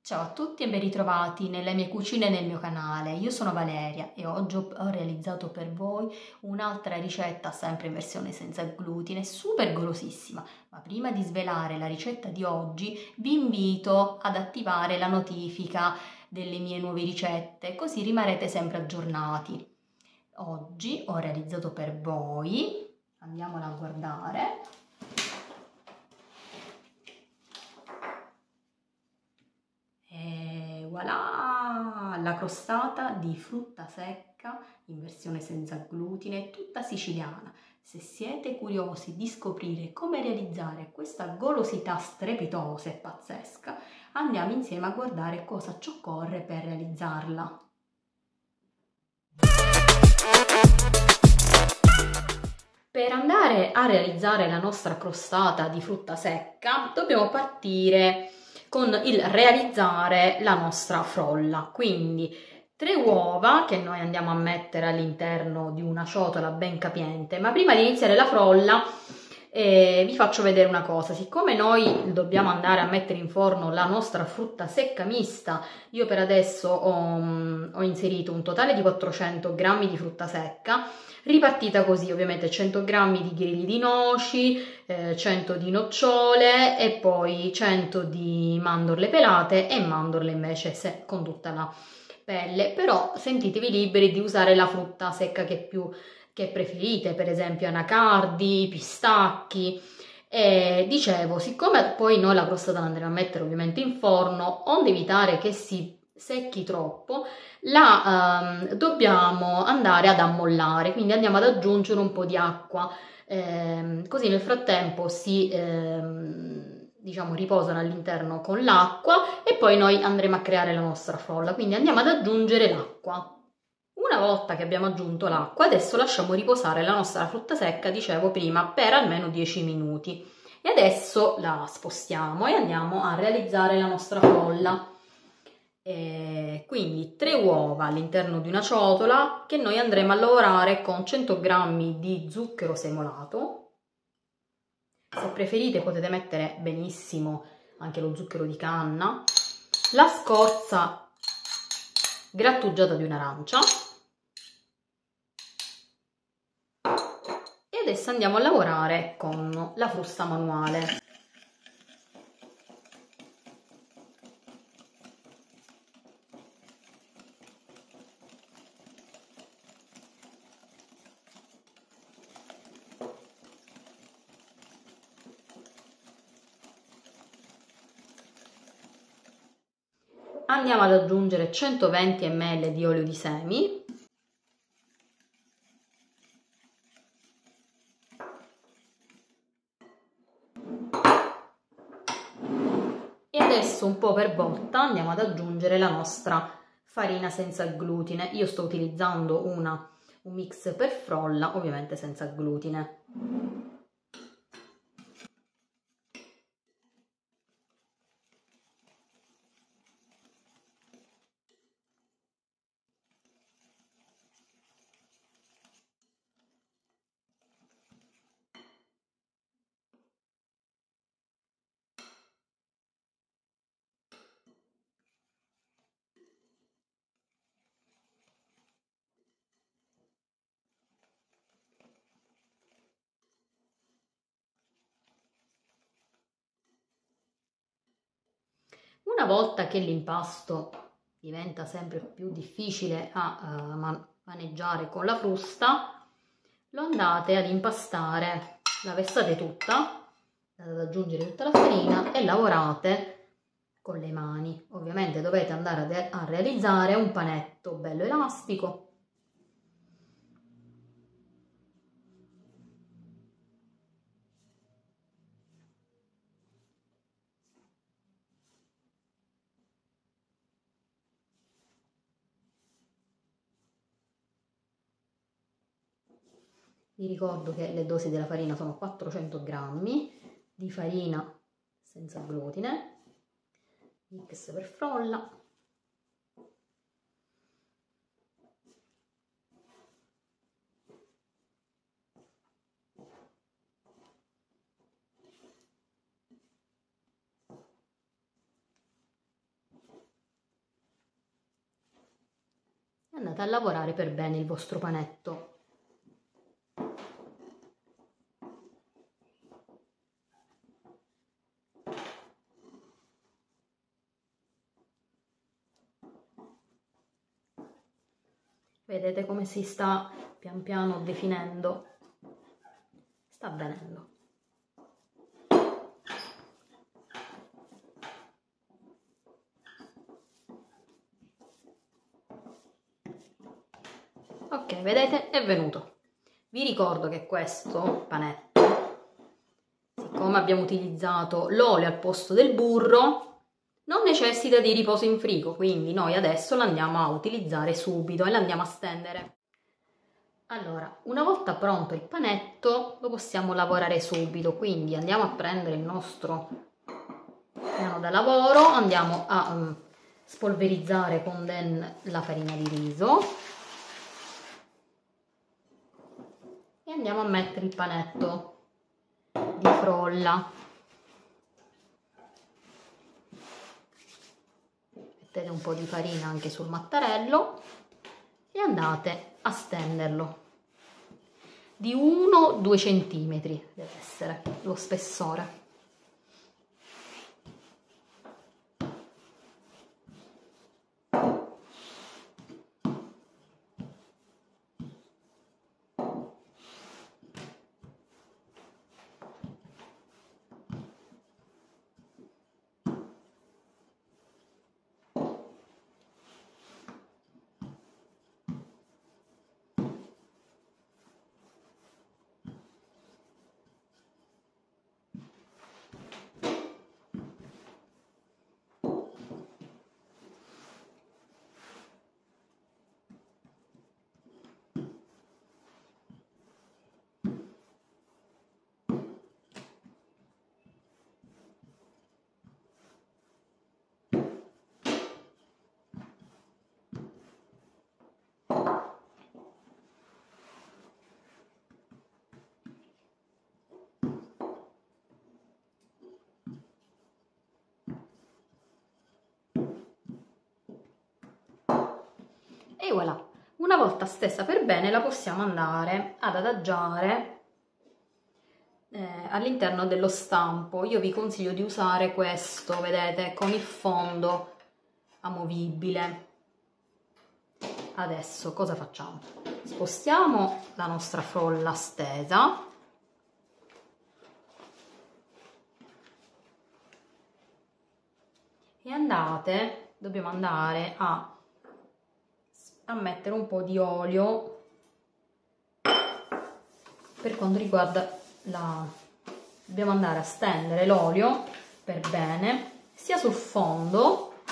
Ciao a tutti e ben ritrovati nelle mie cucine e nel mio canale. Io sono Valeria e oggi ho realizzato per voi un'altra ricetta sempre in versione senza glutine, super golosissima. Ma prima di svelare la ricetta di oggi vi invito ad attivare la notifica delle mie nuove ricette, così rimarrete sempre aggiornati. Oggi ho realizzato per voi, andiamola a guardare. E voilà! La crostata di frutta secca in versione senza glutine, tutta siciliana. Se siete curiosi di scoprire come realizzare questa golosità strepitosa e pazzesca, andiamo insieme a guardare cosa ci occorre per realizzarla. Per andare a realizzare la nostra crostata di frutta secca dobbiamo partire con il realizzare la nostra frolla. Quindi 3 uova che noi andiamo a mettere all'interno di una ciotola ben capiente, ma prima di iniziare la frolla vi faccio vedere una cosa. Siccome noi dobbiamo andare a mettere in forno la nostra frutta secca mista, io per adesso ho inserito un totale di 400 grammi di frutta secca, ripartita così: ovviamente 100 grammi di grilli di noci, 100 di nocciole e poi 100 di mandorle pelate e mandorle invece con tutta la pelle. Però sentitevi liberi di usare la frutta secca che preferite, per esempio anacardi, pistacchi. E dicevo, siccome poi noi la crostata la andremo a mettere ovviamente in forno, onde evitare che si secchi troppo, dobbiamo andare ad ammollare, quindi andiamo ad aggiungere un po' di acqua, così nel frattempo si diciamo riposano all'interno con l'acqua e poi noi andremo a creare la nostra frolla. Quindi andiamo ad aggiungere l'acqua. Una volta che abbiamo aggiunto l'acqua, adesso lasciamo riposare la nostra frutta secca, dicevo prima, per almeno 10 minuti. E adesso la spostiamo e andiamo a realizzare la nostra frolla. Quindi 3 uova all'interno di una ciotola che noi andremo a lavorare con 100 g di zucchero semolato. Se preferite potete mettere benissimo anche lo zucchero di canna, la scorza grattugiata di un'arancia. E adesso andiamo a lavorare con la frusta manuale. Andiamo ad aggiungere 120 ml di olio di semi e adesso un po' per volta andiamo ad aggiungere la nostra farina senza glutine. Io sto utilizzando un mix per frolla, ovviamente senza glutine. Una volta che l'impasto diventa sempre più difficile a maneggiare con la frusta, lo andate ad impastare, la versate tutta, andate ad aggiungere tutta la farina e lavorate con le mani. Ovviamente dovete andare a realizzare un panetto bello elastico. Vi ricordo che le dosi della farina sono 400 grammi di farina senza glutine, mix per frolla. andate a lavorare per bene il vostro panetto. Vedete come si sta pian piano definendo? Sta avvenendo. Ok, vedete? È venuto. Vi ricordo che questo panetto, siccome abbiamo utilizzato l'olio al posto del burro, non necessita di riposo in frigo, quindi noi adesso lo andiamo a utilizzare subito e lo andiamo a stendere. Allora, una volta pronto il panetto, lo possiamo lavorare subito, quindi andiamo a prendere il nostro piano da lavoro, andiamo a spolverizzare con la farina di riso e andiamo a mettere il panetto di frolla. Mettete un po' di farina anche sul mattarello e andate a stenderlo di 1-2 centimetri, deve essere lo spessore. E voilà, una volta stesa per bene la possiamo andare ad adagiare all'interno dello stampo. Io vi consiglio di usare questo, vedete, con il fondo amovibile. Adesso cosa facciamo? Spostiamo la nostra frolla stesa e dobbiamo andare a mettere un po' di olio per quanto riguarda dobbiamo andare a stendere l'olio per bene sia sul fondo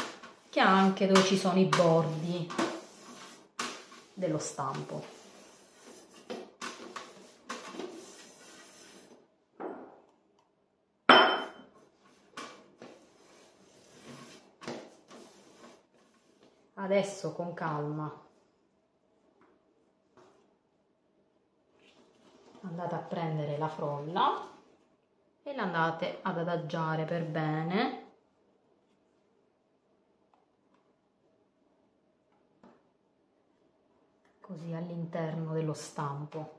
che anche dove ci sono i bordi dello stampo. Adesso con calma andate a prendere la frolla e la andate ad adagiare per bene così all'interno dello stampo.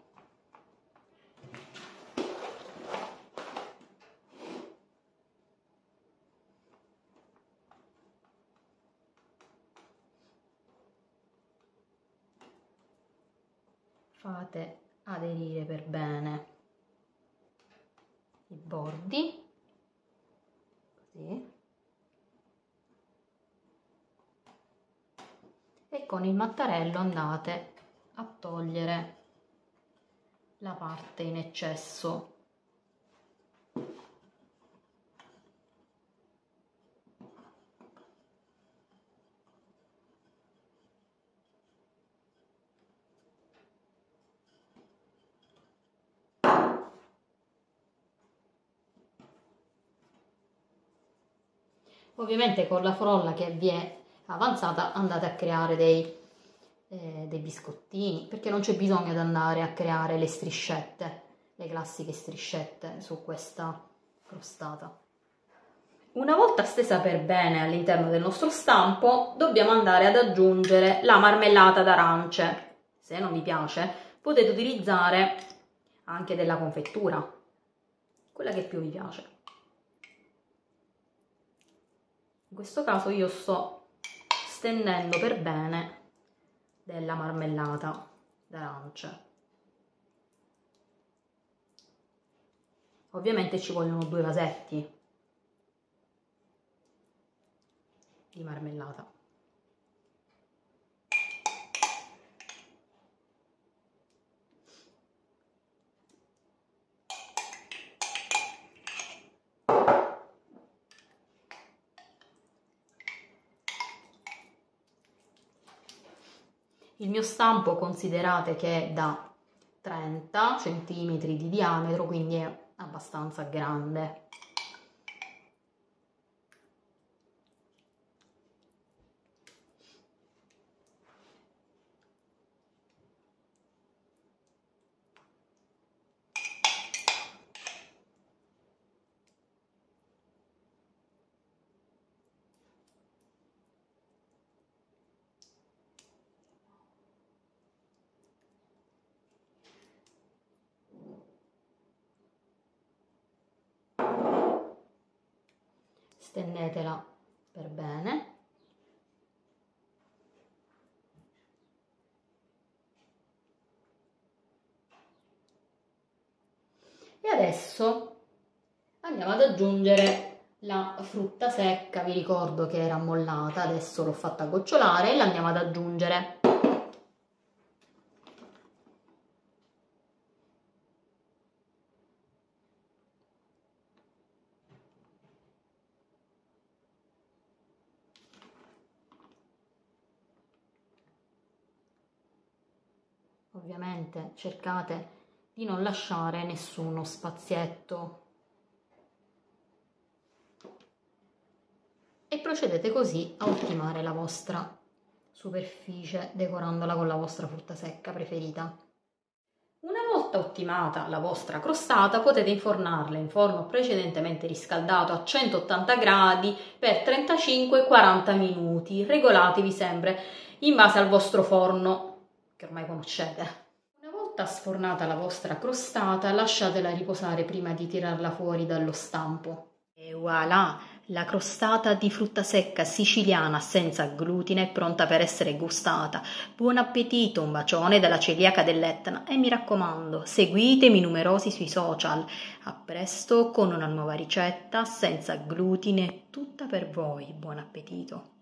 Fate aderire per bene i bordi, così, e con il mattarello andate a togliere la parte in eccesso. Ovviamente con la frolla che vi è avanzata andate a creare dei biscottini, perché non c'è bisogno di andare a creare le striscette, le classiche striscette su questa crostata. Una volta stesa per bene all'interno del nostro stampo, dobbiamo andare ad aggiungere la marmellata d'arance. Se non vi piace, potete utilizzare anche della confettura, quella che più vi piace. In questo caso io sto stendendo per bene della marmellata d'arance. Ovviamente ci vogliono 2 vasetti di marmellata. Il mio stampo considerate che è da 30 cm di diametro, quindi è abbastanza grande. Stendetela per bene. E adesso andiamo ad aggiungere la frutta secca. Vi ricordo che era ammollata, adesso l'ho fatta gocciolare e l'andiamo ad aggiungere. Ovviamente cercate di non lasciare nessuno spazietto e procedete così a ultimare la vostra superficie decorandola con la vostra frutta secca preferita. Una volta ottimata la vostra crostata potete infornarla in forno precedentemente riscaldato a 180 gradi per 35-40 minuti. Regolatevi sempre in base al vostro forno che ormai conoscete. Una volta sfornata la vostra crostata, lasciatela riposare prima di tirarla fuori dallo stampo. E voilà, la crostata di frutta secca siciliana senza glutine è pronta per essere gustata. Buon appetito, un bacione dalla celiaca dell'Etna e mi raccomando, seguitemi numerosi sui social. A presto con una nuova ricetta senza glutine, tutta per voi. Buon appetito!